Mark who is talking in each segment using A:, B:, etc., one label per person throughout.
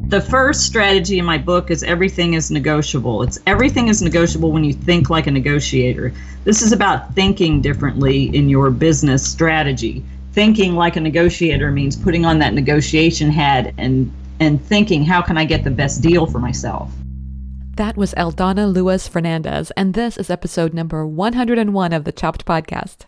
A: The first strategy in my book is everything is negotiable. Everything is negotiable when you think like a negotiator. This is about thinking differently in your business strategy. Thinking like a negotiator means putting on that negotiation hat and thinking, how can I get the best deal for myself?
B: That was Eldonna Lewis Fernandez, and this is episode number 101 of the Chopped Podcast.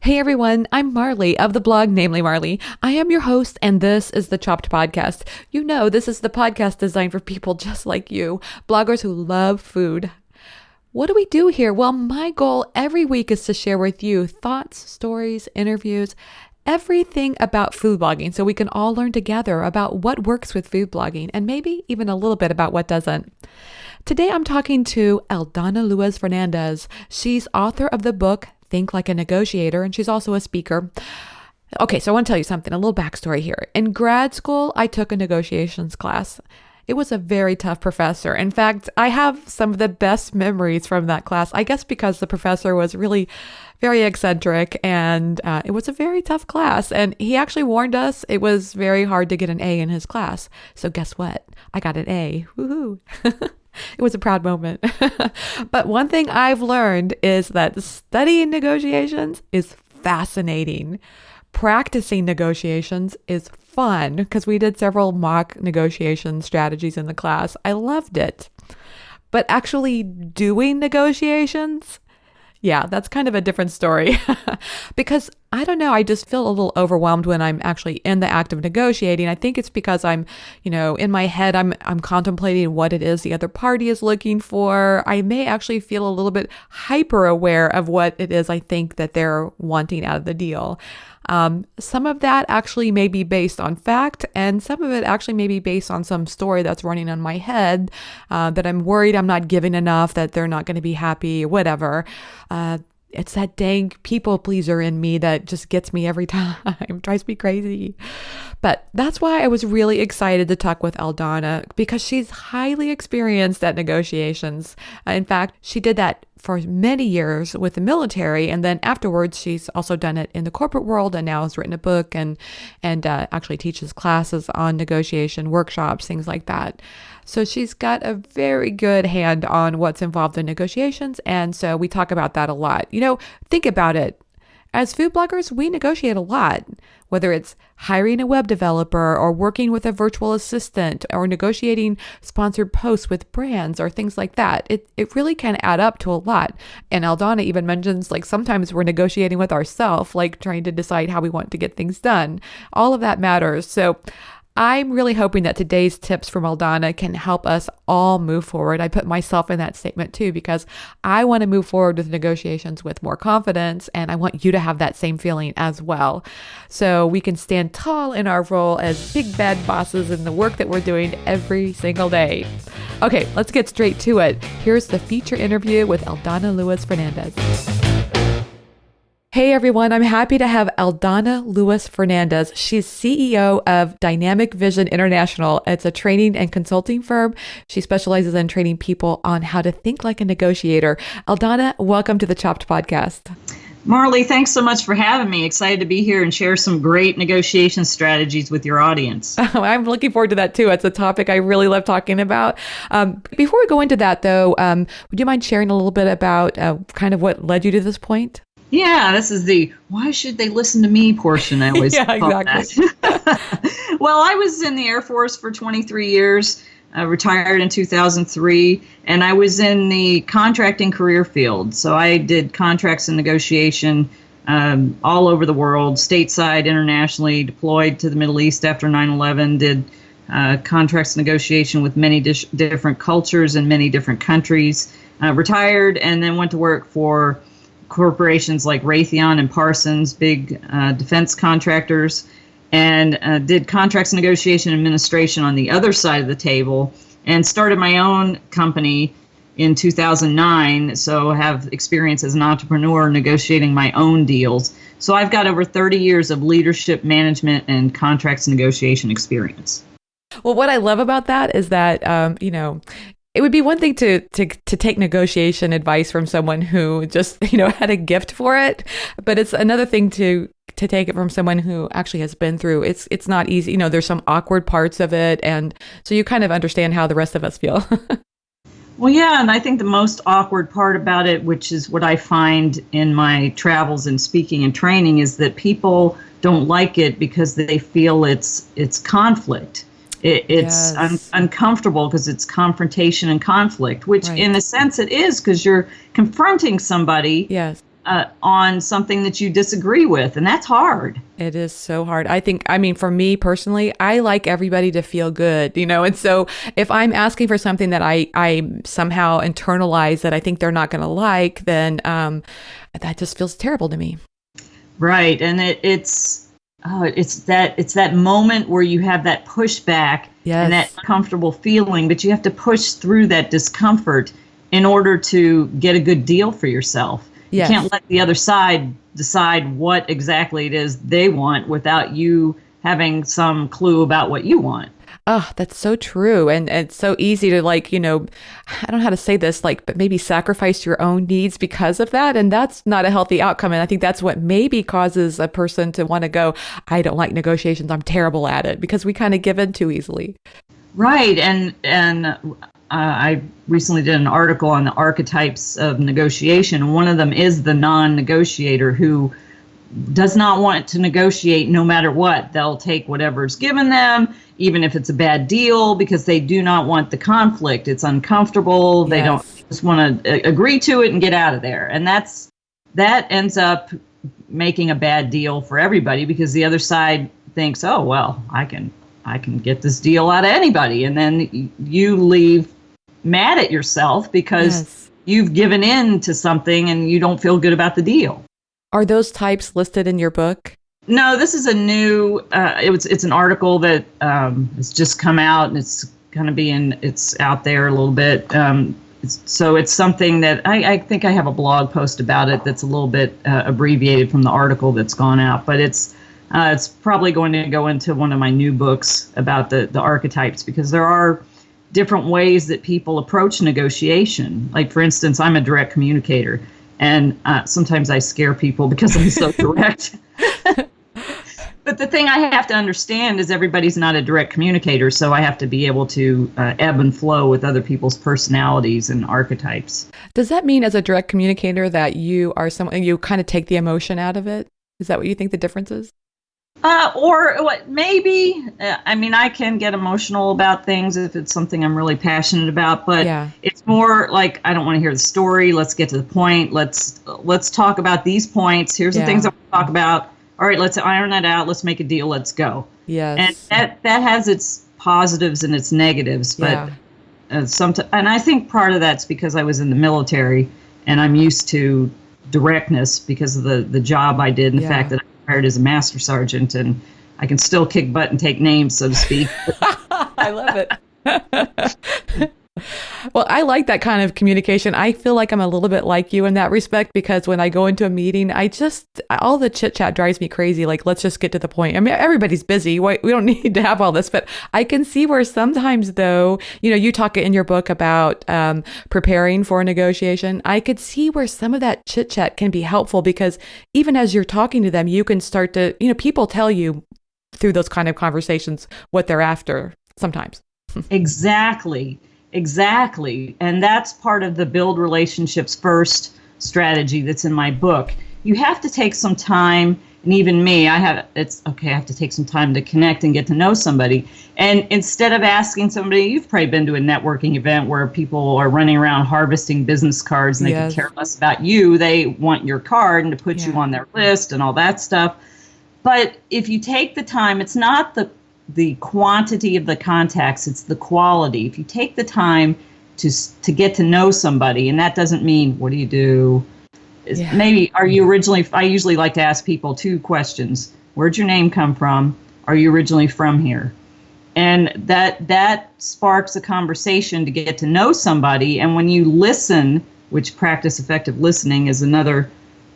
B: Hey everyone, I'm Marley of the blog Namely Marley. I am your host, and this is the Chopped Podcast. You know, this is the podcast designed for people just like you, bloggers who love food. What do we do here? Well, my goal every week is to share with you thoughts, stories, interviews, everything about food blogging so we can all learn together about what works with food blogging and maybe even a little bit about what doesn't. Today I'm talking to Eldonna Lewis Fernandez. She's author of the book Think Like a Negotiator, and she's also a speaker. Okay, so I want to tell you something, a little backstory here. In grad school, I took a negotiations class. It was a very tough professor. In fact, I have some of the best memories from that class, I guess because the professor was really very eccentric and it was a very tough class. And he actually warned us it was very hard to get an A in his class. So guess what? I got an A. Woohoo! It was a proud moment. But one thing I've learned is that studying negotiations is fascinating. Practicing negotiations is fun because we did several mock negotiation strategies in the class. I loved it. But actually doing negotiations, yeah, that's kind of a different story. Because I don't know, I just feel a little overwhelmed when I'm actually in the act of negotiating. I think it's because I'm, in my head, I'm contemplating what it is the other party is looking for. I may actually feel a little bit hyper aware of what it is I think that they're wanting out of the deal. Some of that actually may be based on fact, and some of it actually may be based on some story that's running on my head, that I'm worried I'm not giving enough, that they're not going to be happy, whatever. It's that dang people pleaser in me that just gets me every time, drives me crazy. But that's why I was really excited to talk with Eldonna, because she's highly experienced at negotiations. In fact, she did that for many years with the military, and then afterwards she's also done it in the corporate world, and now has written a book and actually teaches classes on negotiation, workshops, things like that. So she's got a very good hand on what's involved in negotiations, and so we talk about that a lot. Think about it. As food bloggers, we negotiate a lot, whether it's hiring a web developer or working with a virtual assistant or negotiating sponsored posts with brands or things like that. It really can add up to a lot. And Eldonna even mentions sometimes we're negotiating with ourselves, trying to decide how we want to get things done. All of that matters. So I'm really hoping that today's tips from Eldonna can help us all move forward. I put myself in that statement too, because I want to move forward with negotiations with more confidence, and I want you to have that same feeling as well. So we can stand tall in our role as big bad bosses in the work that we're doing every single day. Okay, let's get straight to it. Here's the feature interview with Eldonna Lewis Fernandez. Hey everyone, I'm happy to have Eldonna Lewis Fernandez. She's CEO of Dynamic Vision International. It's a training and consulting firm. She specializes in training people on how to think like a negotiator. Eldonna, welcome to the Chopped Podcast.
A: Marley, thanks so much for having me. Excited to be here and share some great negotiation strategies with your audience.
B: I'm looking forward to that too. It's a topic I really love talking about. Before we go into that though, would you mind sharing a little bit about kind of what led you to this point?
A: Yeah, this is the why should they listen to me portion. I always
B: yeah, exactly.
A: That. Well, I was in the Air Force for 23 years, retired in 2003, and I was in the contracting career field. So I did contracts and negotiation all over the world, stateside, internationally, deployed to the Middle East after 9/11, did contracts negotiation with many different cultures in many different countries, retired, and then went to work for corporations like Raytheon and Parsons, big defense contractors, and did contracts negotiation administration on the other side of the table, and started my own company in 2009, so have experience as an entrepreneur negotiating my own deals. So I've got over 30 years of leadership, management, and contracts negotiation experience.
B: Well, what I love about that is that, it would be one thing to take negotiation advice from someone who just, had a gift for it, but it's another thing to take it from someone who actually has been through. It's not easy. There's some awkward parts of it, and so you kind of understand how the rest of us feel.
A: Well, yeah, and I think the most awkward part about it, which is what I find in my travels and speaking and training, is that people don't like it because they feel it's conflict. It's
B: Yes.
A: uncomfortable because it's confrontation and conflict, which
B: Right.
A: in a sense it is, because you're confronting somebody
B: Yes.
A: on something that you disagree with, and that's hard.
B: It is so hard. I mean, for me personally, I like everybody to feel good, and so if I'm asking for something that I somehow internalize that I think they're not going to like, then that just feels terrible to me.
A: Right, and it's that moment where you have that pushback and that
B: Yes.
A: uncomfortable feeling, but you have to push through that discomfort in order to get a good deal for yourself.
B: Yes.
A: You can't let the other side decide what exactly it is they want without you having some clue about what you want.
B: Oh, that's so true. And it's so easy to I don't know how to say this, but maybe sacrifice your own needs because of that. And that's not a healthy outcome. And I think that's what maybe causes a person to want to go, I don't like negotiations. I'm terrible at it, because we kind of give in too easily.
A: Right, and I recently did an article on the archetypes of negotiation, and one of them is the non-negotiator who does not want to negotiate no matter what. They'll take whatever's given them, even if it's a bad deal, because they do not want the conflict. It's uncomfortable. They don't
B: Yes.
A: just want to agree to it and get out of there. And that ends up making a bad deal for everybody, because the other side thinks, oh, well, I can get this deal out of anybody. And then you leave mad at yourself because
B: Yes.
A: you've given in to something and you don't feel good about the deal.
B: Are those types listed in your book?
A: No, this is a new. It's an article that has just come out, and it's going to be it's out there a little bit. So it's something that I think I have a blog post about it that's a little bit abbreviated from the article that's gone out, but it's probably going to go into one of my new books about the archetypes, because there are different ways that people approach negotiation. Like, for instance, I'm a direct communicator. And sometimes I scare people because I'm so direct. But the thing I have to understand is everybody's not a direct communicator, so I have to be able to ebb and flow with other people's personalities and archetypes.
B: Does that mean, as a direct communicator, that you are someone, you kind of take the emotion out of it? Is that what you think the difference is?
A: Or what? Maybe. I mean, I can get emotional about things if it's something I'm really passionate about, but
B: Yeah.
A: it's more like, I don't want to hear the story. Let's get to the point. Let's talk about these points. Here's the things I want to talk about. All right, let's iron that out. Let's make a deal. Let's go.
B: Yes.
A: And that has its positives and its negatives, but and I think part of that's because I was in the military and I'm used to directness because of the job I did and the fact that I hired as a master sergeant, and I can still kick butt and take names, so to speak.
B: I love it. Well, I like that kind of communication. I feel like I'm a little bit like you in that respect, because when I go into a meeting, all the chit chat drives me crazy. Like, let's just get to the point. I mean, everybody's busy. We don't need to have all this, but I can see where sometimes, though, you talk in your book about preparing for a negotiation. I could see where some of that chit chat can be helpful, because even as you're talking to them, you can start to, people tell you through those kind of conversations what they're after sometimes.
A: Exactly. And that's part of the build relationships first strategy that's in my book. You have to take some time, and even me, I have to take some time to connect and get to know somebody. And instead of asking somebody, you've probably been to a networking event where people are running around harvesting business cards and they can care less about you. They want your card and to put you on their list and all that stuff. But if you take the time, it's not the quantity of the contacts, it's the quality. If you take the time to get to know somebody, and that doesn't mean, what do you do? Maybe, are you originally, I usually like to ask people 2 questions. Where'd your name come from? Are you originally from here? And that sparks a conversation to get to know somebody. And when you listen, which practice effective listening is another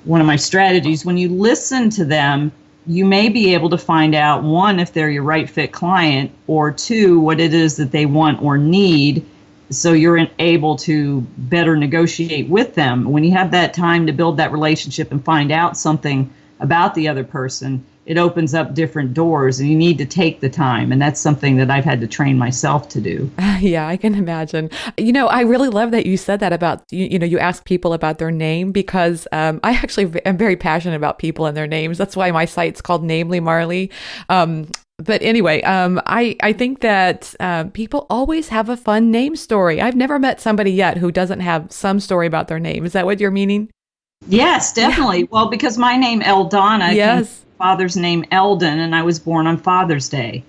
A: one of my strategies, when you listen to them, you may be able to find out, 1, if they're your right fit client, or 2, what it is that they want or need, so you're able to better negotiate with them. When you have that time to build that relationship and find out something about the other person, it opens up different doors, and you need to take the time. And that's something that I've had to train myself to do.
B: Yeah, I can imagine. I really love that you said that about, you ask people about their name, because I actually am very passionate about people and their names. That's why my site's called Namely Marley. But anyway, I think that people always have a fun name story. I've never met somebody yet who doesn't have some story about their name. Is that what you're meaning?
A: Yes, definitely. Yeah. Well, because my name Eldonna, yes, father's name Eldon, and I was born on Father's Day.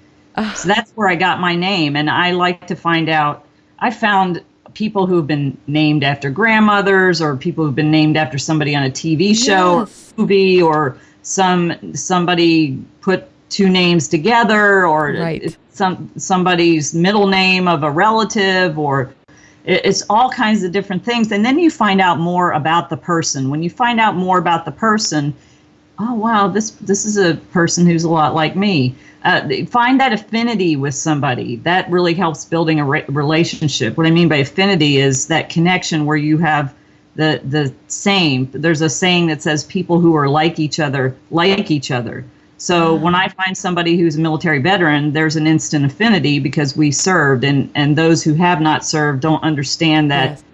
A: So that's where I got my name. And I like to find out. I found people who've been named after grandmothers, or people who've been named after somebody on a TV show, yes, or movie, or somebody put two names together, or right, somebody's middle name of a relative, or it's all kinds of different things. And then you find out more about the person. When you find out more about the person, oh, wow, this is a person who's a lot like me. Find that affinity with somebody. That really helps building a relationship. What I mean by affinity is that connection where you have the same. There's a saying that says people who are like each other like each other. So when I find somebody who's a military veteran, there's an instant affinity because we served, and those who have not served don't understand that, yes,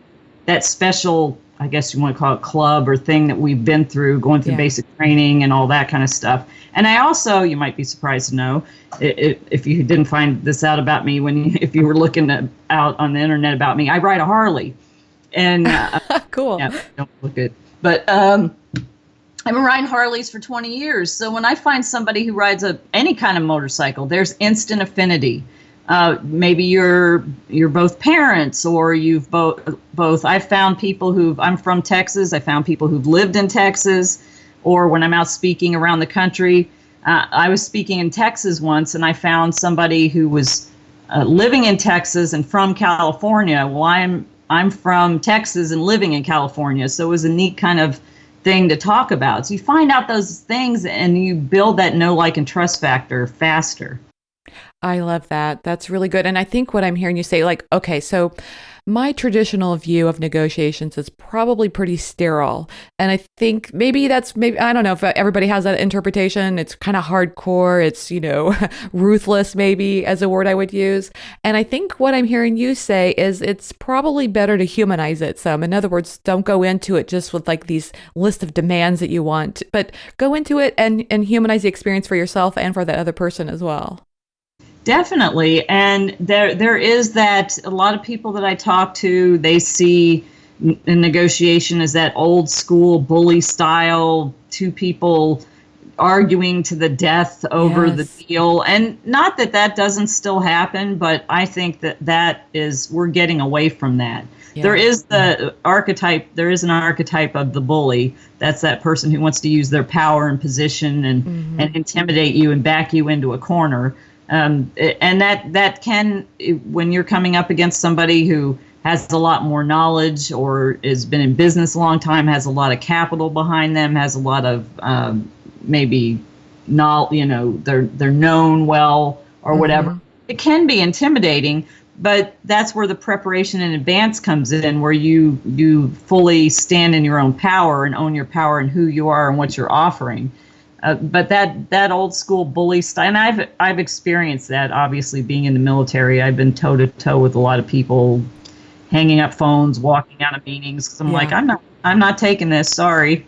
A: that special, I guess you want to call it, club or thing that we've been through, going through, yeah, basic training and all that kind of stuff. And I also, you might be surprised to know, if you didn't find this out about me, if you were looking out on the internet about me, I ride a Harley. And
B: cool.
A: Yeah, don't look good. But I've been riding Harleys for 20 years. So when I find somebody who rides any kind of motorcycle, there's instant affinity. Maybe you're both parents, or you've both. I've found people I'm from Texas. I found people who've lived in Texas, or when I'm out speaking around the country. I was speaking in Texas once, and I found somebody who was living in Texas and from California. Well, I'm from Texas and living in California, so it was a neat kind of thing to talk about. So you find out those things, and you build that know, like, and trust factor faster.
B: I love that. That's really good. And I think what I'm hearing you say, like, okay, so my traditional view of negotiations is probably pretty sterile. And I think maybe I don't know if everybody has that interpretation. It's kind of hardcore. It's, ruthless, maybe, as a word I would use. And I think what I'm hearing you say is it's probably better to humanize it some. In other words, don't go into it just with like these list of demands that you want, but go into it and humanize the experience for yourself and for that other person as well.
A: Definitely. And there is that. A lot of people that I talk to, they see in negotiation as that old school bully style, two people arguing to the death over, yes, the deal. And not that doesn't still happen, but I think we're getting away from that. Yeah. There is an archetype of the bully. That's that person who wants to use their power and position and intimidate you and back you into a corner. And that can, when you're coming up against somebody who has a lot more knowledge, or has been in business a long time, has a lot of capital behind them, has a lot of maybe not, they're known well or whatever. It can be intimidating, but that's where the preparation in advance comes in, where you fully stand in your own power and own your power and who you are and what you're offering. But that old school bully style, and I've experienced that, obviously, being in the military. I've been toe to toe with a lot of people, hanging up phones, walking out of meetings, because I'm like, I'm not taking this. Sorry.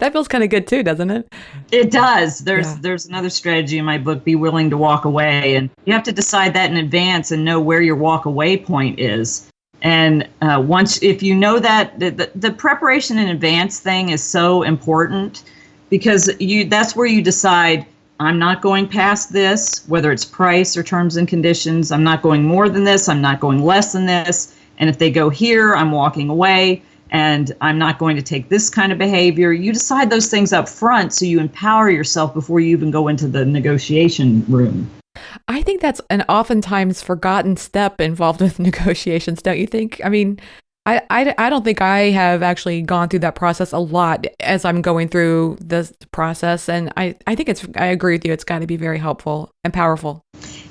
B: That feels kind of good too, doesn't it?
A: It does. There's another strategy in my book, Be Willing to Walk Away, and you have to decide that in advance and know where your walk away point is. And if you know that, the preparation in advance thing is so important. Because that's where you decide, I'm not going past this, whether it's price or terms and conditions. I'm not going more than this. I'm not going less than this. And if they go here, I'm walking away. And I'm not going to take this kind of behavior. You decide those things up front, so you empower yourself before you even go into the negotiation room.
B: I think that's an oftentimes forgotten step involved with negotiations, don't you think? I mean, I don't think I have actually gone through that process a lot as I'm going through this process. And I think I agree with you. It's got to be very helpful and powerful.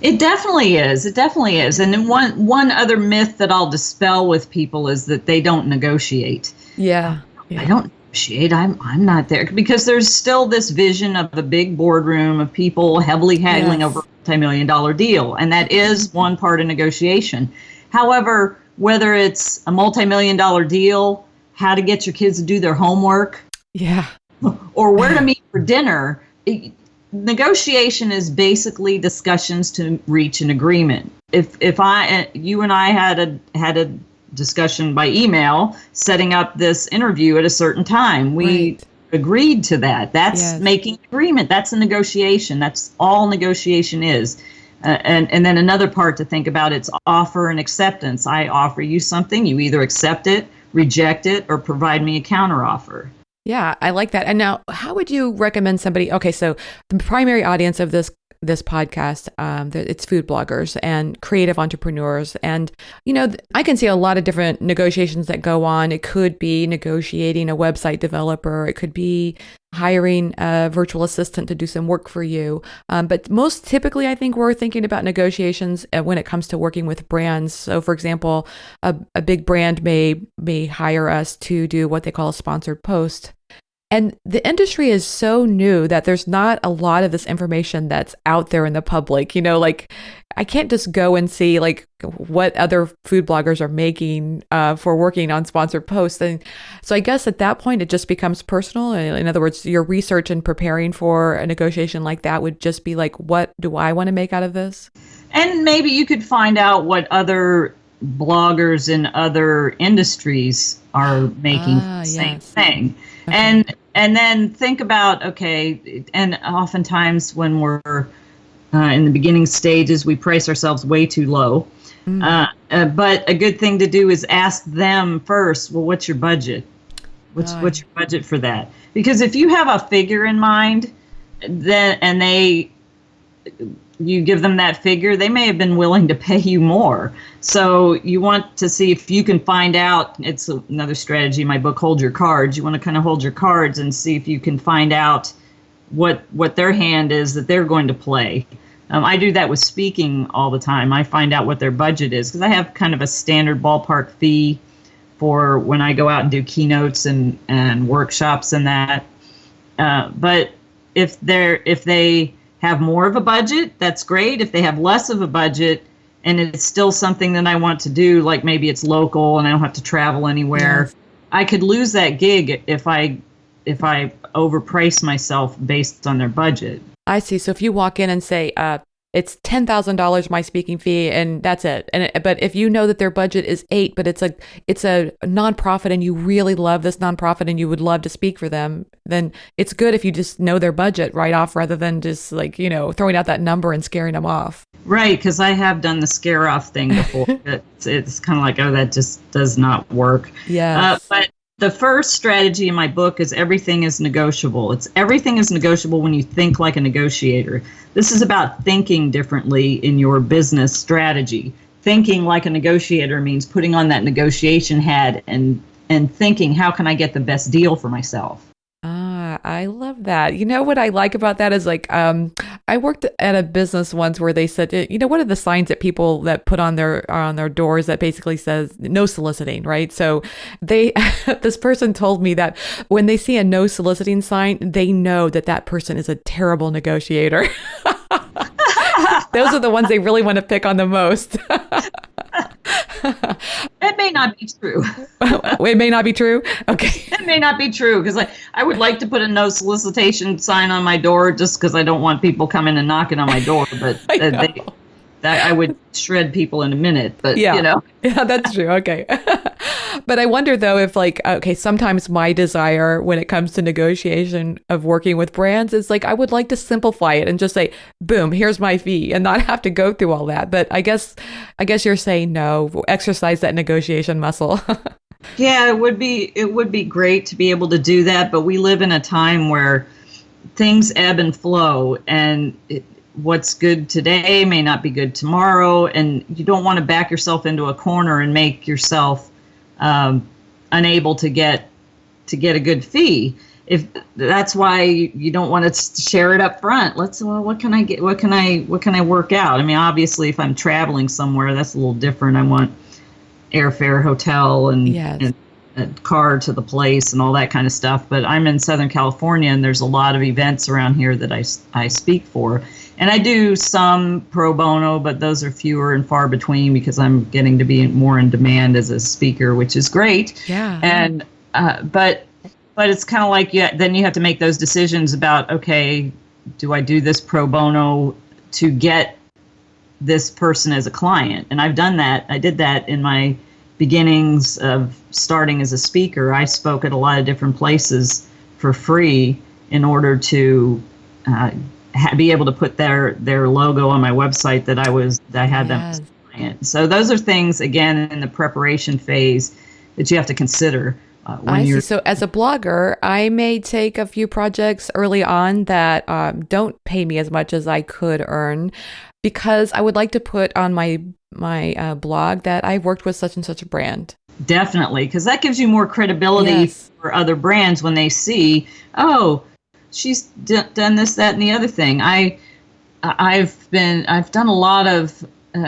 A: It definitely is. It definitely is. And then one other myth that I'll dispel with people is that they don't negotiate.
B: Yeah.
A: I don't negotiate. I'm not there, because there's still this vision of the big boardroom of people heavily haggling over a multi-million-dollar deal. And that is one part of negotiation. However, whether it's a multi-million-dollar deal, how to get your kids to do their homework, or where to meet for dinner, negotiation is basically discussions to reach an agreement. If you and I had a discussion by email setting up this interview at a certain time, we agreed to that. That's making agreement. That's a negotiation. That's all negotiation is. And then another part to think about, it's offer and acceptance. I offer you something, you either accept it, reject it, or provide me a counteroffer.
B: Yeah, I like that. And now, how would you recommend somebody? Okay, so the primary audience of this podcast, it's food bloggers and creative entrepreneurs. And, I can see a lot of different negotiations that go on. It could be negotiating a website developer. It could be hiring a virtual assistant to do some work for you. But most typically, I think we're thinking about negotiations when it comes to working with brands. So, for example, a big brand may hire us to do what they call a sponsored post. And the industry is so new that there's not a lot of this information that's out there in the public. I can't just go and see what other food bloggers are making for working on sponsored posts. And so I guess at that point, it just becomes personal. In other words, your research and preparing for a negotiation like that would just be like, what do I want to make out of this?
A: And maybe you could find out what other bloggers in other industries are making the same thing. Okay. And then think about, and oftentimes when we're in the beginning stages, we price ourselves way too low. But a good thing to do is ask them first, well, what's your budget? What's your budget for that? Because if you have a figure in mind, you give them that figure, they may have been willing to pay you more. So you want to see if you can find out. It's another strategy in my book, Hold Your Cards. You want to kind of hold your cards and see if you can find out what their hand is that they're going to play. I do that with speaking all the time. I find out what their budget is, because I have kind of a standard ballpark fee for when I go out and do keynotes and workshops and that. But if they have more of a budget, that's great. If they have less of a budget and it's still something that I want to do, like maybe it's local and I don't have to travel anywhere, I could lose that gig if I overprice myself based on their budget.
B: I see. So if you walk in and say, it's $10,000 my speaking fee, and that's it. But if you know that their budget is $8,000, but it's a nonprofit and you really love this nonprofit and you would love to speak for them, then it's good if you just know their budget right off, rather than just throwing out that number and scaring them off.
A: Right, because I have done the scare off thing before. It's kind of like, that just does not work.
B: Yeah.
A: But the first strategy in my book is everything is negotiable. Everything is negotiable when you think like a negotiator. This is about thinking differently in your business strategy. Thinking like a negotiator means putting on that negotiation hat and thinking, how can I get the best deal for myself?
B: I love that. You know what I like about that is I worked at a business once where they said, what are the signs that people that put on their doors that basically says no soliciting, right? So this person told me that when they see a no soliciting sign, they know that person is a terrible negotiator. Those are the ones they really want to pick on the most.
A: It may not be true.
B: It may not be true? Okay.
A: It may not be true, because I would like to put a no solicitation sign on my door just because I don't want people coming and knocking on my door. But I would shred people in a minute. But,
B: Yeah, that's true. Okay. But I wonder, though, if sometimes my desire when it comes to negotiation of working with brands is I would like to simplify it and just say, boom, here's my fee, and not have to go through all that. But I guess you're saying no, exercise that negotiation muscle.
A: Yeah, it would be great to be able to do that. But we live in a time where things ebb and flow, and what's good today may not be good tomorrow. And you don't want to back yourself into a corner and make yourself unable to get a good fee. If that's why you don't want to share it up front. What can I get? What can I work out? I mean, obviously, if I'm traveling somewhere, that's a little different. I want airfare, hotel, and a car to the place and all that kind of stuff. But I'm in Southern California, and there's a lot of events around here that I speak for. And I do some pro bono, but those are fewer and far between because I'm getting to be more in demand as a speaker, which is great.
B: Yeah.
A: And but it's kind of like then you have to make those decisions about, okay, do I do this pro bono to get this person as a client? And I've done that. I did that in my beginnings of starting as a speaker. I spoke at a lot of different places for free in order to be able to put their logo on my website that I had them as a client. So those are things, again, in the preparation phase that you have to consider.
B: I see. So as a blogger, I may take a few projects early on that don't pay me as much as I could earn, because I would like to put on my blog that I've worked with such and such a brand. Definitely,
A: because that gives you more credibility for other brands when they see, oh, she's done this, that, and the other thing. I've done a lot of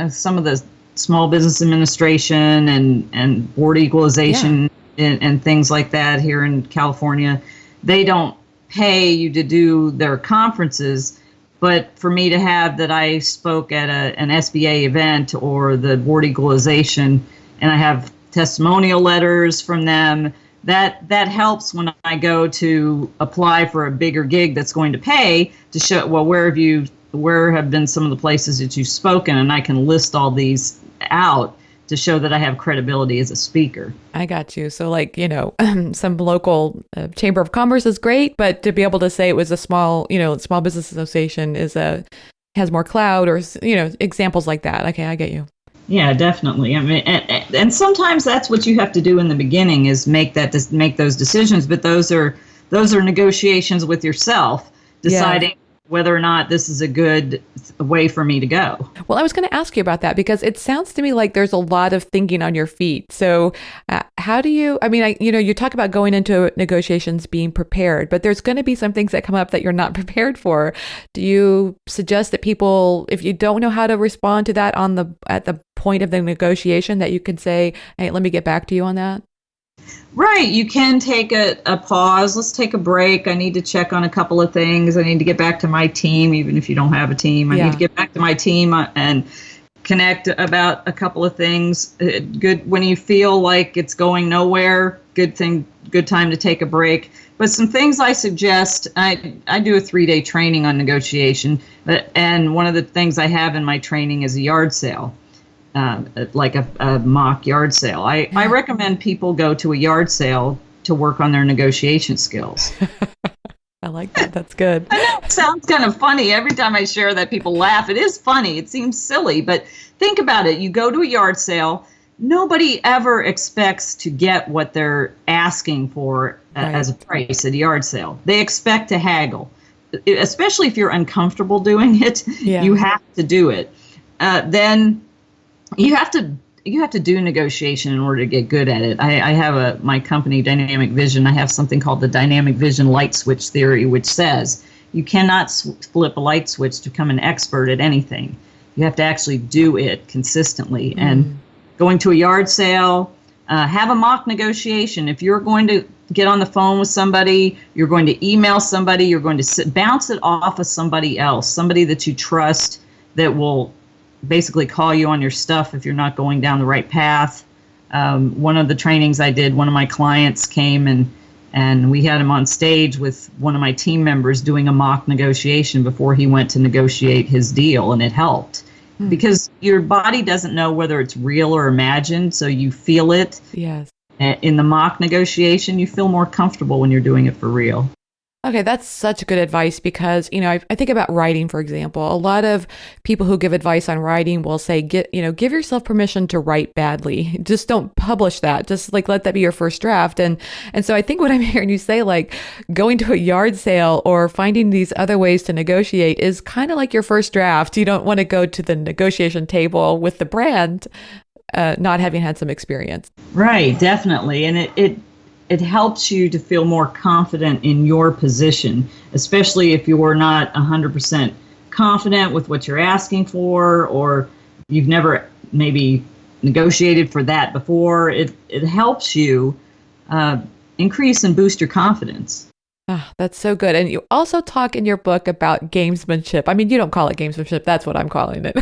A: some of the Small Business Administration and board equalization and things like that here in California. They don't pay you to do their conferences, but for me to have that I spoke at an SBA event or the board equalization, and I have testimonial letters from them, that helps when I go to apply for a bigger gig that's going to pay, to show, well, where have been some of the places that you've spoken, and I can list all these out to show that I have credibility as a speaker.
B: I got you. So some local chamber of commerce is great, but to be able to say it was a small business association has more clout, or, examples like that. Okay, I get you.
A: Yeah, definitely. I mean, and sometimes that's what you have to do in the beginning, is make those decisions. But those are negotiations with yourself, deciding whether or not this is a good way for me to go.
B: Well, I was going to ask you about that, because it sounds to me like there's a lot of thinking on your feet. So how do you, you talk about going into negotiations being prepared, but there's going to be some things that come up that you're not prepared for. Do you suggest that people, if you don't know how to respond to that at the point of the negotiation, that you could say, hey, let me get back to you on that?
A: Right. You can take a pause. Let's take a break. I need to check on a couple of things. I need to get back to my team, even if you don't have a team. I need to get back to my team and connect about a couple of things. Good when you feel like it's going nowhere. Good time to take a break. But some things I suggest, I do a 3-day training on negotiation, and one of the things I have in my training is a yard sale. Like a mock yard sale. I recommend people go to a yard sale to work on their negotiation skills.
B: I like that. That's good.
A: I know it sounds kind of funny. Every time I share that, people laugh. It is funny. It seems silly, but think about it. You go to a yard sale. Nobody ever expects to get what they're asking for as a price at a yard sale. They expect to haggle, especially if you're uncomfortable doing it. Yeah. You have to do it. Then you have to do negotiation in order to get good at it. I have my company, Dynamic Vision. I have something called the Dynamic Vision light switch theory, which says you cannot flip a light switch to become an expert at anything. You have to actually do it consistently. And going to a yard sale, have a mock negotiation. If you're going to get on the phone with somebody, you're going to email somebody, you're going to bounce it off of somebody else, somebody that you trust, that will basically call you on your stuff if you're not going down the right path. One of the trainings I did, one of my clients came and we had him on stage with one of my team members doing a mock negotiation before he went to negotiate his deal, and it helped. Because your body doesn't know whether it's real or imagined, so you feel it.
B: Yes.
A: In the mock negotiation, you feel more comfortable when you're doing it for real.
B: Okay, that's such good advice, because, I think about writing, for example. A lot of people who give advice on writing will say, give yourself permission to write badly. Just don't publish that. Just let that be your first draft. And so I think what I'm hearing you say, going to a yard sale or finding these other ways to negotiate is kind of like your first draft. You don't want to go to the negotiation table with the brand not having had some experience.
A: Right, definitely. And it helps you to feel more confident in your position, especially if you're not 100% confident with what you're asking for, or you've never maybe negotiated for that before. It helps you increase and boost your confidence.
B: Ah, that's so good. And you also talk in your book about gamesmanship. I mean, you don't call it gamesmanship. That's what I'm calling it.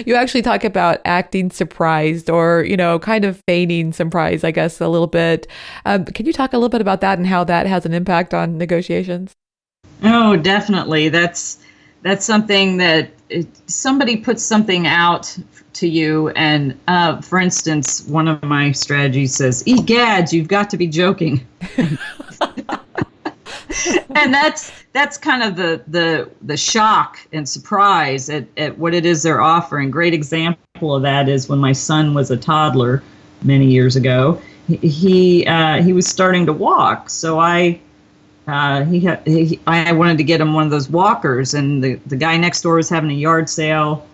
B: You actually talk about acting surprised or, kind of feigning surprise, I guess, a little bit. Can you talk a little bit about that and how that has an impact on negotiations?
A: Oh, definitely. That's something that somebody puts something out to you. And for instance, one of my strategies says, "Egads, you've got to be joking." And that's kind of the shock and surprise at what it is they're offering. Great example of that is when my son was a toddler many years ago. He was starting to walk, so I wanted to get him one of those walkers, and the guy next door was having a yard sale.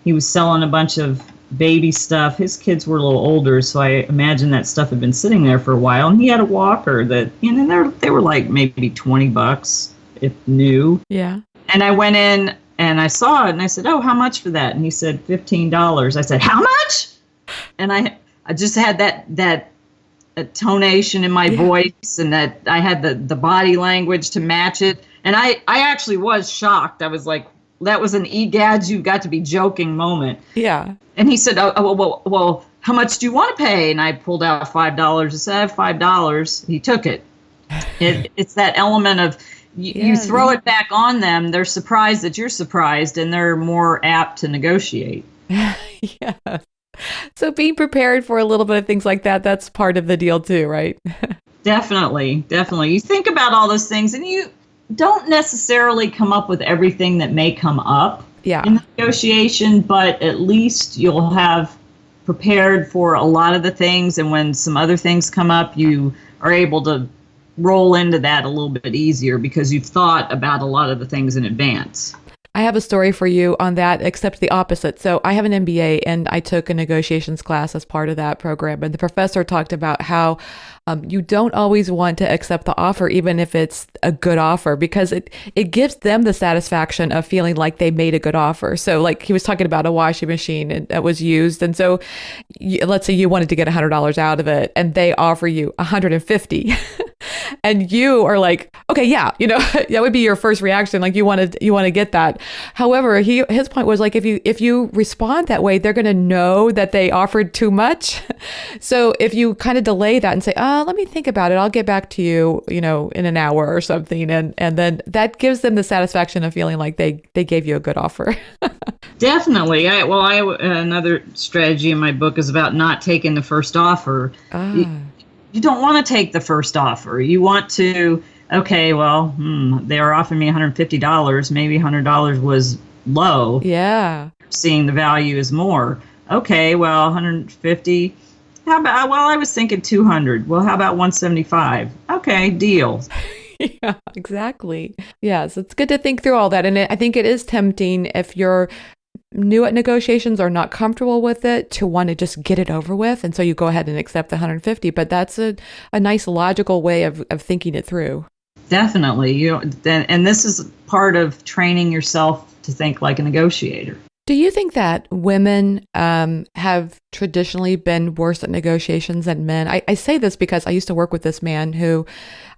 A: He was selling a bunch of baby stuff. His kids were a little older, so I imagine that stuff had been sitting there for a while. And he had a walker that, they were like maybe $20 if new.
B: Yeah.
A: And I went in and I saw it and I said, "Oh, how much for that?" And he said $15. I said, "How much?" And I just had that tonation in my voice, and that I had the body language to match it. And I actually was shocked. I was like, that was an egads, you've got to be joking moment.
B: Yeah.
A: And he said, well, how much do you want to pay? And I pulled out $5. I said, "I have $5. He took it. It's that element of you throw it back on them. They're surprised that you're surprised, and they're more apt to negotiate.
B: Yeah. So being prepared for a little bit of things like that, that's part of the deal too, right?
A: Definitely. You think about all those things, and you don't necessarily come up with everything that may come up in the negotiation, but at least you'll have prepared for a lot of the things. And when some other things come up, you are able to roll into that a little bit easier because you've thought about a lot of the things in advance.
B: I have a story for you on that, except the opposite. So I have an MBA, and I took a negotiations class as part of that program. And the professor talked about how you don't always want to accept the offer, even if it's a good offer, because it gives them the satisfaction of feeling like they made a good offer. So like he was talking about a washing machine that was used. And so let's say you wanted to get $100 out of it, and they offer you $150. And you are like, okay, yeah, that would be your first reaction. Like you want to get that. However, his point was like, if you respond that way, they're going to know that they offered too much. So if you kind of delay that and say, let me think about it, I'll get back to you, in an hour or something. And then that gives them the satisfaction of feeling like they gave you a good offer.
A: Definitely. Another strategy in my book is about not taking the first offer. You don't want to take the first offer. You want to, okay, well, they are offering me $150. Maybe $100 was low.
B: Yeah.
A: Seeing the value is more. Okay, well, 150. How about, I was thinking 200. Well, how about 175? Okay, deal.
B: Yeah, exactly. Yeah, so it's good to think through all that. And I think it is tempting if you're new at negotiations or not comfortable with it to want to just get it over with. And so you go ahead and accept the 150. But that's a nice logical way of thinking it through. Definitely.
A: And this is part of training yourself to think like a negotiator.
B: Do you think that women have traditionally been worse at negotiations than men? I say this because I used to work with this man who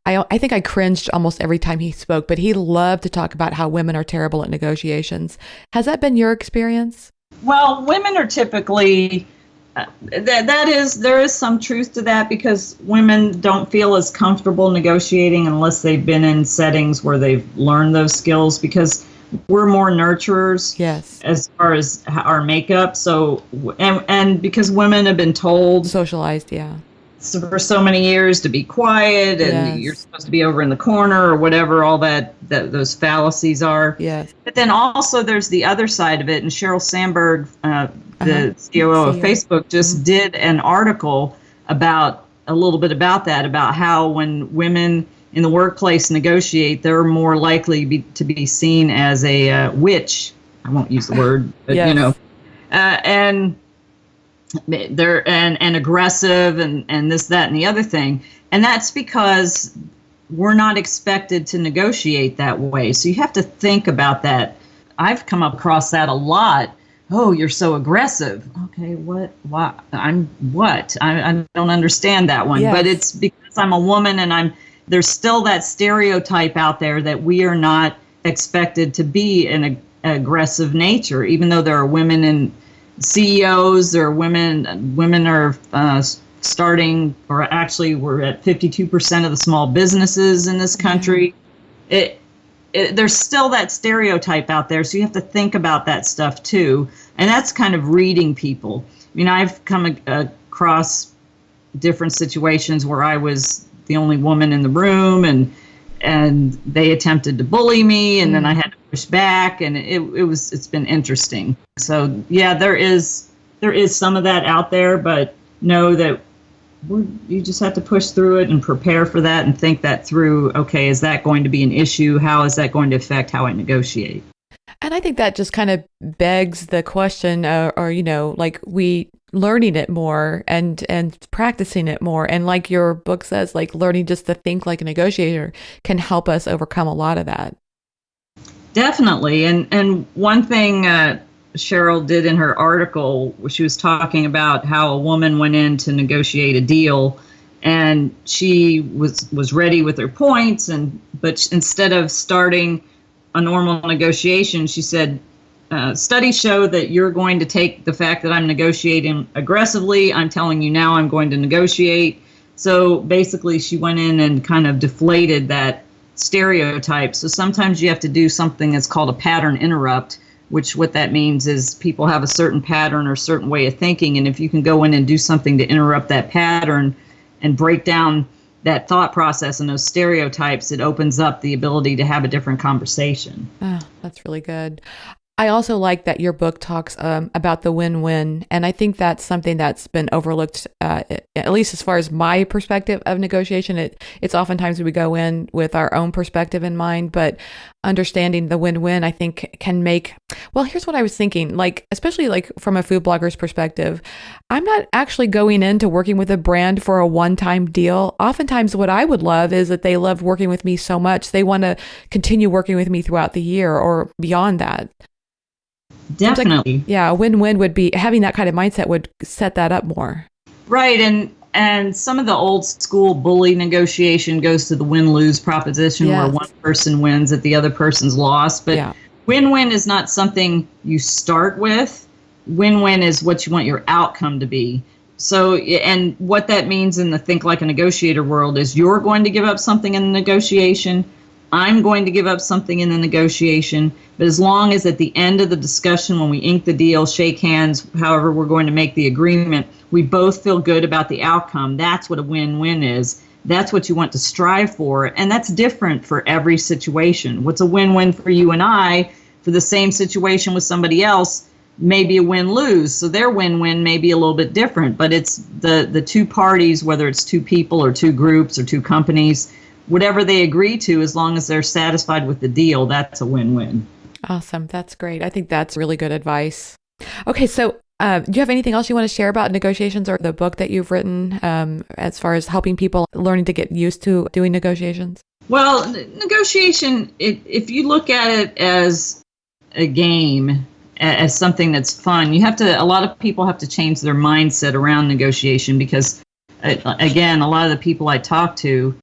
B: I think I cringed almost every time he spoke, but he loved to talk about how women are terrible at negotiations. Has that been your experience?
A: Well, women are typically, there is some truth to that, because women don't feel as comfortable negotiating unless they've been in settings where they've learned those skills, because we're more nurturers.
B: Yes.
A: As far as our makeup. So, and because women have been told,
B: socialized, yeah,
A: for so many years to be quiet, and you're supposed to be over in the corner or whatever, all that those fallacies are.
B: Yes.
A: But then also there's the other side of it. And Sheryl Sandberg, the COO of Facebook, just did an article about a little bit about that, about how when women in the workplace negotiate, they're more likely to be seen as a witch. I won't use the word, but and they're and aggressive and this, that, and the other thing. And that's because we're not expected to negotiate that way. So you have to think about that. I've come across that a lot. Oh, you're so aggressive. Okay, what? Why? I'm what? I don't understand that one.
B: Yes.
A: But it's because I'm a woman, and there's still that stereotype out there that we are not expected to be an aggressive nature, even though there are women in CEOs, there are women are starting, or actually we're at 52% of the small businesses in this country. There's still that stereotype out there, so you have to think about that stuff too. And that's kind of reading people. I mean, I've come across different situations where I was the only woman in the room, and they attempted to bully me, and then I had to push back, and it's been interesting. So yeah, there is some of that out there, but know that you just have to push through it and prepare for that and think that through. Okay, is that going to be an issue? How is that going to affect how I negotiate?
B: And I think that just kind of begs the question, or like we learning it more and practicing it more. And like your book says, like learning just to think like a negotiator can help us overcome a lot of that.
A: Definitely. And one thing Cheryl did in her article, she was talking about how a woman went in to negotiate a deal, and she was ready with her points, but instead of starting a normal negotiation, she said, studies show that you're going to take the fact that I'm negotiating aggressively. I'm telling you now I'm going to negotiate. So basically she went in and kind of deflated that stereotype. So sometimes you have to do something that's called a pattern interrupt, which what that means is people have a certain pattern or certain way of thinking. And if you can go in and do something to interrupt that pattern and break down that thought process and those stereotypes, it opens up the ability to have a different conversation.
B: Oh, that's really good. I also like that your book talks about the win-win. And I think that's something that's been overlooked, at least as far as my perspective of negotiation. It's oftentimes we go in with our own perspective in mind, but understanding the win-win, I think can make, well, here's what I was thinking, like, especially like from a food blogger's perspective, I'm not actually going into working with a brand for a one-time deal. Oftentimes what I would love is that they love working with me so much, they want to continue working with me throughout the year or beyond that.
A: Definitely.
B: Like, yeah, a win-win would be, having that kind of mindset would set that up more.
A: Right. And some of the old school bully negotiation goes to the win-lose proposition,
B: yes,
A: where one person wins that the other person's lost. But
B: yeah,
A: win-win is not something you start with. Win-win is what you want your outcome to be. So, and what that means in the think like a negotiator world is you're going to give up something in the negotiation. I'm going to give up something in the negotiation, but as long as at the end of the discussion, when we ink the deal, shake hands, however we're going to make the agreement, we both feel good about the outcome. That's what a win-win is. That's what you want to strive for, and that's different for every situation. What's a win-win for you and I, for the same situation with somebody else, may be a win-lose. So their win-win may be a little bit different, but it's the two parties, whether it's two people or two groups or two companies, whatever they agree to, as long as they're satisfied with the deal, that's a win-win.
B: Awesome. That's great. I think that's really good advice. Okay, so do you have anything else you want to share about negotiations or the book that you've written as far as helping people learning to get used to doing negotiations?
A: Well, negotiation, if you look at it as a game, as something that's fun, a lot of people have to change their mindset around negotiation because, again, a lot of the people I talk to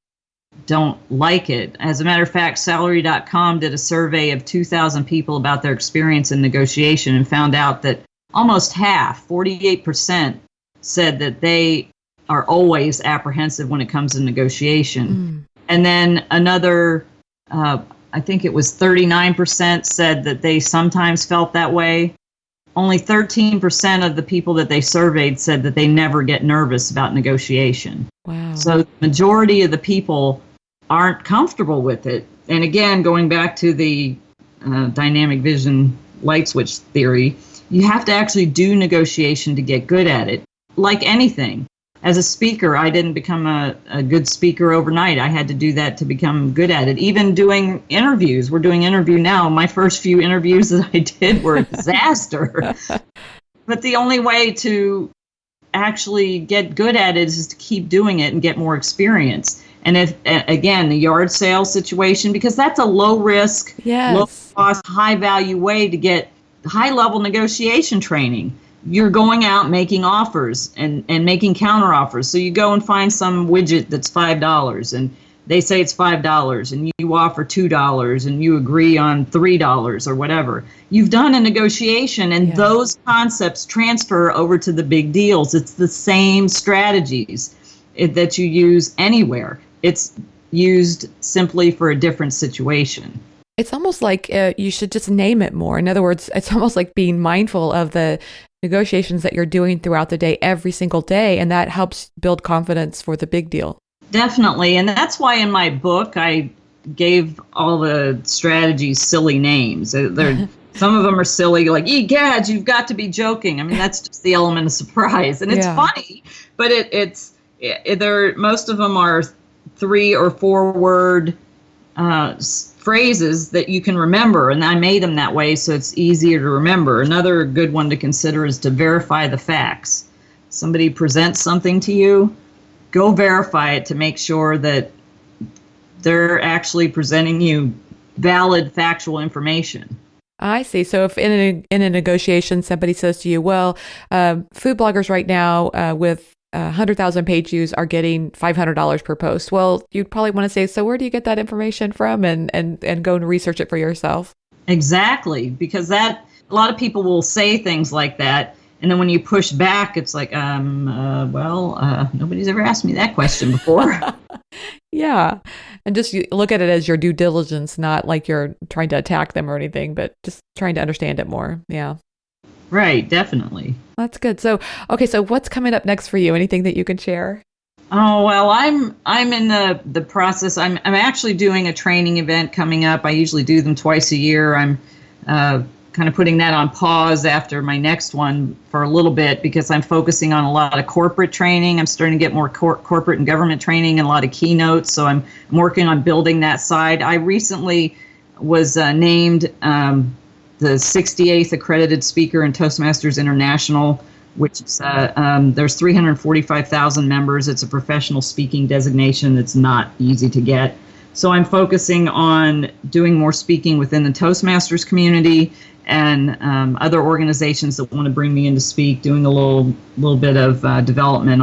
A: don't like it. As a matter of fact, Salary.com did a survey of 2,000 people about their experience in negotiation and found out that almost half, 48%, said that they are always apprehensive when it comes to negotiation. And then another, I think it was 39% said that they sometimes felt that way. Only 13% of the people that they surveyed said that they never get nervous about negotiation.
B: Wow.
A: So the majority of the people aren't comfortable with it. And again, going back to the dynamic vision light switch theory, you have to actually do negotiation to get good at it. Like anything. As a speaker, I didn't become a good speaker overnight. I had to do that to become good at it. Even doing interviews. We're doing interview now. My first few interviews that I did were a disaster. But the only way to actually get good at it is to keep doing it and get more experience. And if, again, the yard sale situation, because that's a low risk, low cost, high value way to get high level negotiation training. You're going out making offers and making counter offers. So you go and find some widget that's $5 and they say it's $5 and you offer $2 and you agree on $3 or whatever. You've done a negotiation, and those concepts transfer over to the big deals. It's the same strategies that you use anywhere. It's used simply for a different situation.
B: It's almost like you should just name it more. In other words, it's almost like being mindful of the negotiations that you're doing throughout the day, every single day, and that helps build confidence for the big deal.
A: Definitely, and that's why in my book I gave all the strategies silly names. Some of them are silly, like, egads, you've got to be joking. I mean, that's just the element of surprise, and it's funny, but most of them are 3 or 4 word phrases that you can remember, and I made them that way so it's easier to remember. Another good one to consider is to verify the facts. Somebody presents something to you, go verify it to make sure that they're actually you valid factual information.
B: I see. So if in a negotiation, somebody says to you, well, food bloggers right now with 100,000 page views are getting $500 per post. Well, you'd probably want to say, so where do you get that information from? And go and research it for yourself. Exactly.
A: Because a lot of people will say things like that. And then when you push back, it's like, nobody's ever asked me that question before.
B: Yeah. And just look at it as your due diligence, not like you're trying to attack them or anything, but just trying to understand it more. Yeah.
A: Right. Definitely.
B: That's good. So, okay. So what's coming up next for you? Anything that you can share?
A: Oh, well, I'm in the process. I'm actually doing a training event coming up. I usually do them twice a year. I'm kind of putting that on pause after my next one for a little bit because I'm focusing on a lot of corporate training. I'm starting to get more corporate and government training and a lot of keynotes. So I'm working on building that side. I recently was named the 68th accredited speaker in Toastmasters International, which is there's 345,000 members. It's a professional speaking designation that's not easy to get. So I'm focusing on doing more speaking within the Toastmasters community and other organizations that want to bring me in to speak, doing a little bit of development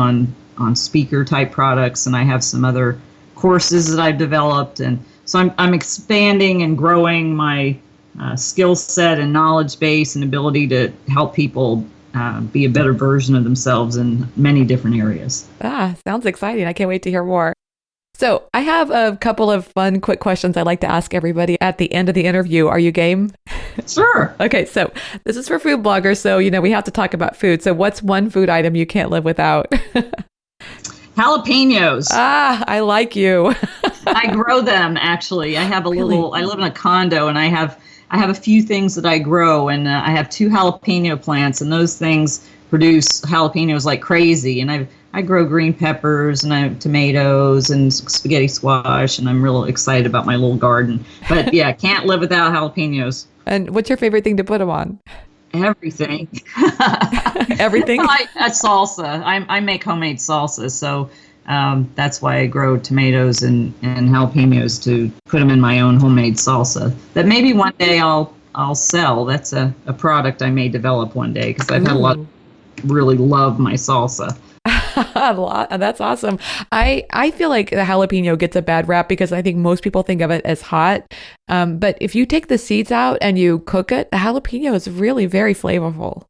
A: on speaker type products. And I have some other courses that I've developed. And so I'm expanding and growing my skill set and knowledge base and ability to help people be a better version of themselves in many different areas.
B: Sounds exciting. I can't wait to hear more. So I have a couple of fun, quick questions I'd like to ask everybody at the end of the interview. Are you game?
A: Sure.
B: Okay, so this is for food bloggers. So, we have to talk about food. So what's one food item you can't live without?
A: Jalapenos.
B: I like you.
A: I grow them, actually. I live in a condo, and I have a few things that I grow, and I have 2 jalapeno plants, and those things produce jalapenos like crazy. And I grow green peppers, and I have tomatoes and spaghetti squash, and I'm real excited about my little garden. But yeah, can't live without jalapenos.
B: And what's your favorite thing to put them on?
A: Everything.
B: Everything?
A: Salsa. I make homemade salsa, so that's why I grow tomatoes and jalapenos to put them in my own homemade salsa. That maybe one day I'll sell. That's a product I may develop one day because I've had a lot of really love my salsa.
B: That's awesome. I feel like the jalapeno gets a bad rap because I think most people think of it as hot. But if you take the seeds out and you cook it, the jalapeno is really very flavorful.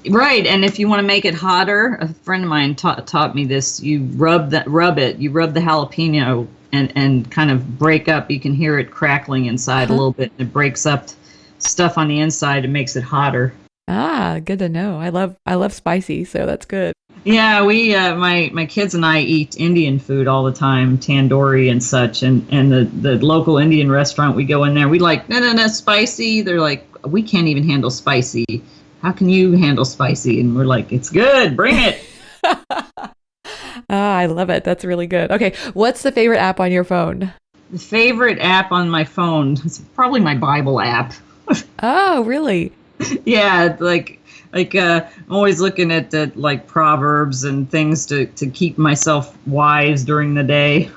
A: Right. And if you want to make it hotter, a friend of mine taught me this. You rub the jalapeno and kind of break up. You can hear it crackling inside a little bit. And it breaks up stuff on the inside and makes it hotter.
B: Good to know. I love spicy, so that's good.
A: Yeah, we my kids and I eat Indian food all the time, tandoori and such, and the local Indian restaurant we go in there, we like no spicy. They're like, we can't even handle spicy. How can you handle spicy? And we're like, it's good, bring it.
B: I love it. That's really good. Okay, what's the favorite app on your phone?
A: The favorite app on my phone is probably my Bible app.
B: Oh, really?
A: Yeah, I'm always looking at the like proverbs and things to keep myself wise during the day.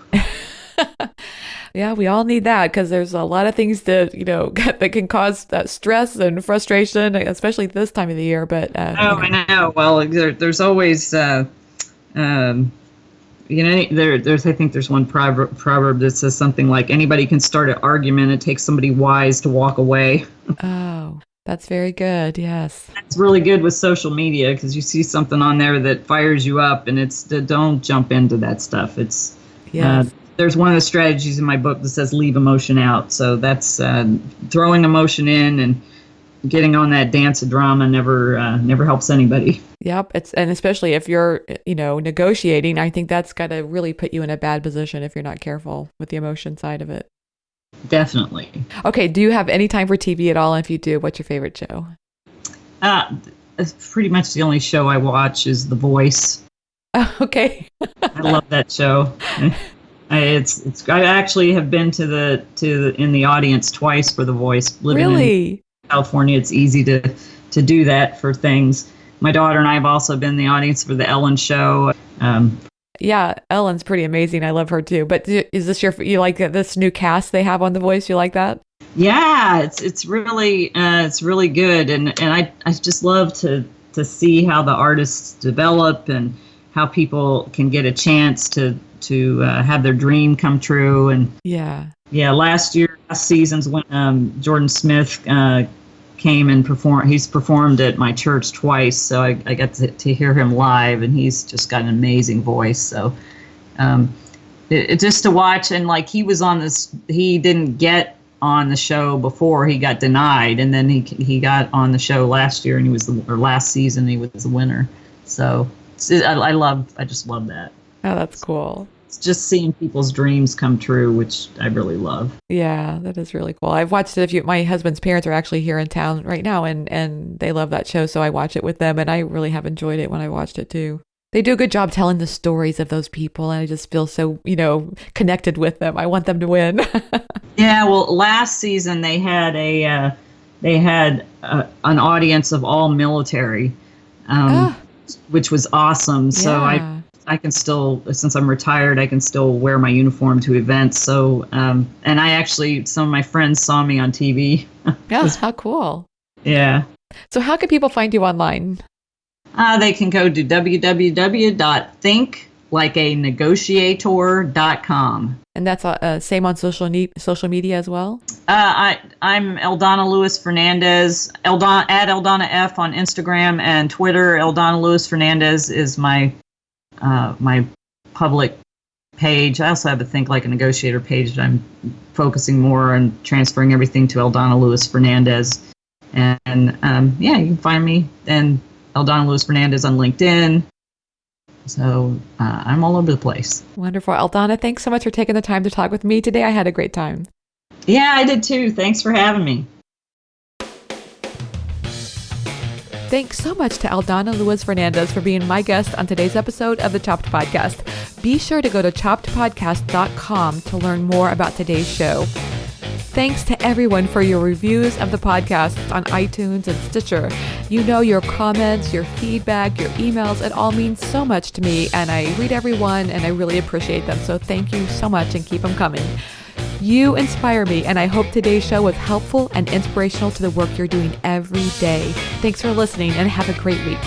B: Yeah, we all need that because there's a lot of things that, that can cause that stress and frustration, especially this time of the year. But,
A: Oh, I know. Well, there's always um, there's I think there's one proverb that says something like anybody can start an argument. It takes somebody wise to walk away.
B: oh, that's very good. Yes.
A: It's really good with social media because you see something on there that fires you up, and don't jump into that stuff.
B: Yes.
A: There's one of the strategies in my book that says leave emotion out. So that's throwing emotion in and getting on that dance of drama never helps anybody.
B: Yep. And especially if you're, negotiating, I think that's got to really put you in a bad position if you're not careful with the emotion side of it.
A: Definitely.
B: Okay. Do you have any time for TV at all? And if you do, what's your favorite show?
A: Pretty much the only show I watch is The Voice.
B: Okay.
A: I love that show. I actually have been in the audience twice for The Voice.
B: Really?
A: In California, it's easy to do that for things. My daughter and I have also been in the audience for the Ellen show.
B: Yeah, Ellen's pretty amazing. I love her too. But is this you like this new cast they have on The Voice? You like that?
A: Yeah, it's really good, and I just love to see how the artists develop and how people can get a chance to have their dream come true. And last seasons when Jordan Smith came and performed. He's performed at my church twice, so I got to hear him live, and he's just got an amazing voice. So it just to watch, and like he was on this, he didn't get on the show before, he got denied, and then he got on the show last year, and last season he was the winner. So I just love that.
B: Oh, that's cool.
A: It's just seeing people's dreams come true, which I really love.
B: Yeah, that is really cool. I've watched it. My husband's parents are actually here in town right now, and they love that show, so I watch it with them, and I really have enjoyed it when I watched it too. They do a good job telling the stories of those people, and I just feel so, connected with them. I want them to win.
A: Yeah, well, last season they had an audience of all military, which was awesome. So I can still, since I'm retired, I can still wear my uniform to events. So, and some of my friends saw me on TV.
B: Yeah, how cool.
A: Yeah.
B: So how can people find you online?
A: They can go to www.thinklikeanegotiator.com.
B: And that's same on social media as well?
A: I'm Eldonna Lewis Fernandez, at Eldonna F on Instagram and Twitter. Eldonna Lewis Fernandez is my public page. I also have a Think Like a Negotiator page that I'm focusing more on transferring everything to Eldonna Lewis Fernandez. And you can find me and Eldonna Lewis Fernandez on LinkedIn. So I'm all over the place.
B: Wonderful. Eldonna, thanks so much for taking the time to talk with me today. I had a great time.
A: Yeah, I did too. Thanks for having me.
B: Thanks so much to Eldonna Lewis Fernandez for being my guest on today's episode of the Chopped Podcast. Be sure to go to choppedpodcast.com to learn more about today's show. Thanks to everyone for your reviews of the podcast on iTunes and Stitcher. Your comments, your feedback, your emails, it all means so much to me, and I read every one, and I really appreciate them. So thank you so much, and keep them coming. You inspire me, and I hope today's show was helpful and inspirational to the work you're doing every day. Thanks for listening, and have a great week.